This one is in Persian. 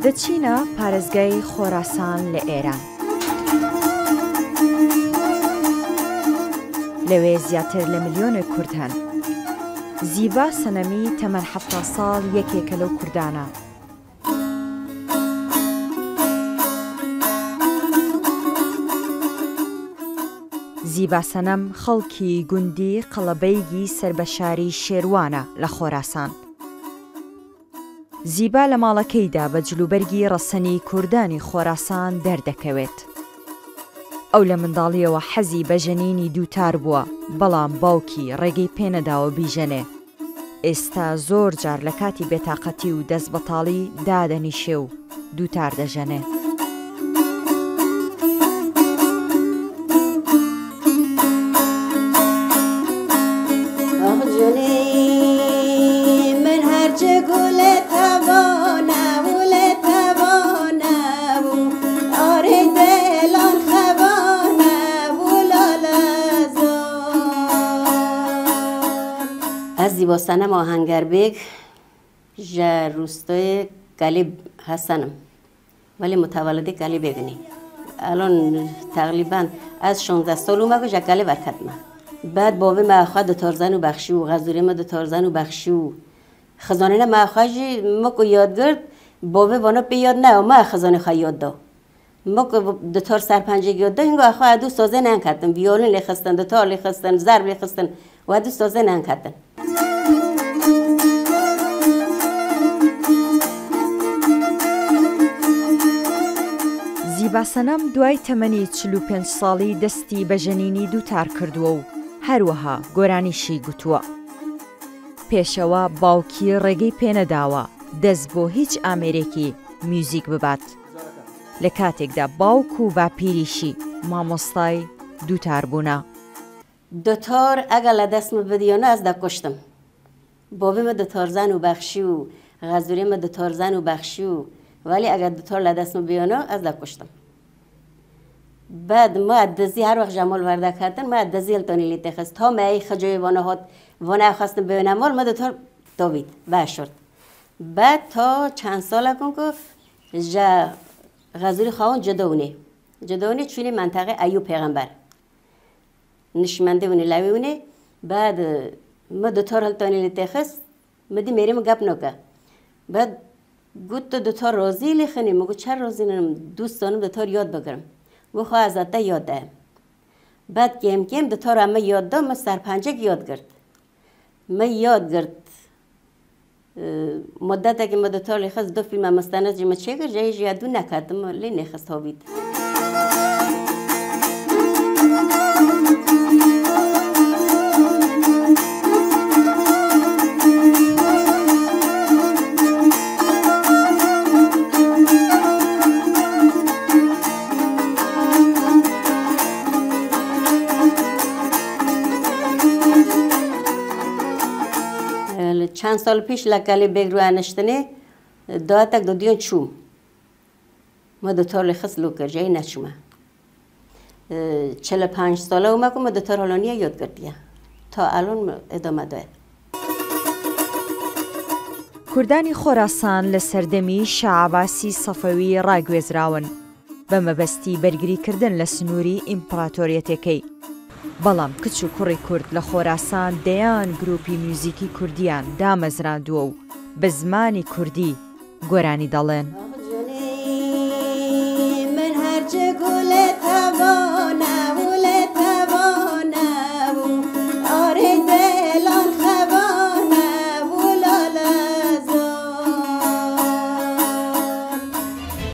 دەچینە پارێزگای خۆراسان لە ئێران. لەوێ زیاتر لە ملیۆنێک کورد هەن. زیبا سەنەمی تەمەن 70 ساڵ یەکێکە لەو کوردانە. زیبا سەنەم خەڵکی گوندی قەڵەبەیگی سەربەشاری شێروانە لە خۆراسان. زیبا لە ماڵەکەیدا بە جلوبەرگی ڕەسەنی کوردانی خۆراسان دەردەکەوێت. ئەو لە منداڵیەوە حەزی بە ژەنینی دووتار بووە، بەڵام باوکی ڕێگەی پێنەداوە بیژەنێ. ئێستا زۆر جار لە کاتی بێتاقەتی و دەست بەتاڵی دادەنیشێ و دووتار دەژەنێ. از زیبا سەنەم ئاهەنگەربێگ ژە روستای قەلیب هەستنم، ولی متولد قەلیبێگنی. الان تقریبا از 16 سال اومگو ژە قەلیب ارکتمه. بعد بابی ما دتارزن و بخشی و غزوری ما دتارزن و بخشی و خزانه ما خواهی مکو یادگرد بابی وانا بیاد نه ما خزانه خواهی یاد دا مکو دتار سرپنجه یاد دا اینگو اخواه دو سازه ننکتن، ویولین لیخستن، دتار لیخستن، ضرب لیخستن و دو سازه ننکتن. زیبا سەنەم دوای تەمەنی 45 ساڵی دەستی بە ژەنینی دووتار کردووە و هەروەها گۆرانیشی گوتووە. پێشەوە باوکی ڕێگەی پێنەداوە دەست بۆ هیچ ئامێرێکی میوزیک ببات. لە کاتێکدا باوک و باپیریشی مامۆستای دووتار بوونە. دتار ئەگەر لە دەستمە بدیۆنە ئەس دەکوشتم. بابێمە دتارزن و بەخشی و غەزوریمە دتارزن و بەخشی و ولی اگر دتار لدست بیانه از دکشتم. بعد ما دزی هر وقت جمال ورده کردن ما دزی التانی لیت خست تا می خجای وانه هات وانه خواستم بیانم مال ما دتار دوید باشرد. بعد تا چند سال کن که جا غزوری خواهن جداونه چونی منطقه ایوب پیغمبر نشمنده ونه لویونه. بعد ما دتار التانی لیت خست مدی میریم گپ نکه. بعد گفت دتار راضی لیخنی مگو چرا راضی نم دوست دارم دتار یاد بگیرم و خواه ازت یاد دهم. بعد کم دتار همه یاد دام من سرپنجه یاد گرد. من یاد گرد مدت که من دتار لیخست دو فیلم مستند جمع چه کرد جایی یادو نکردم لی نخست هاوید. چند سال پیش لکالی بگرو انشتنه دادتک دادیان چوم ما دتار لخص لوکر جایی نچومه 45 ساله اومه که ما دتار هلانیه یاد کردیه تا الان ادامه داره. کوردانی خۆراسان لە سەردەمی شەعەباسی سەفەوی ڕاگوێزراون بە مەبەستی بەرگریکردن لە سنووری ئیمپراتۆریەتەکەی. بەڵام کچ و کوڕی کورد لە خۆراسان دەیان گروپی میوزیکی کوردیان دامەزراندووە و بە زمانی کوردی گۆرانی دەڵێن.